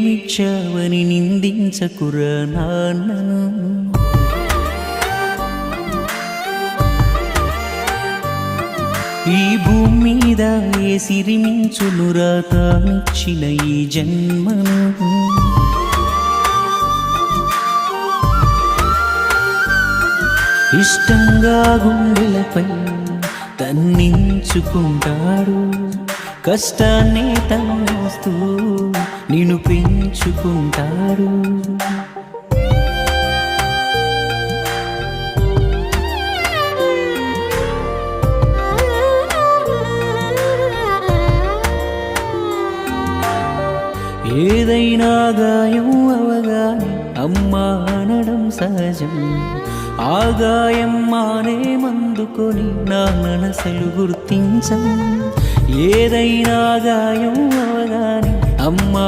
ఏమిచ్చావని నిందించకురా నాన్నను. ఈ భూమి మీద ఏ సిరిమించునురా తానిచ్చిన ఈ జన్మను. ఇష్టంగా గుండెలపై తన్నించుకుంటాడు, కష్టాన్ని తన్నోస్తూ నిన్ను పెంచుకుంటాడు. ఏదైనా గాయం అవగానే అమ్మా అనడం సహజం. ఆ గాయం మానే మందుకొని నా మనసులు గుర్తించం. ఏదైనా గాయం అవగానే అమ్మా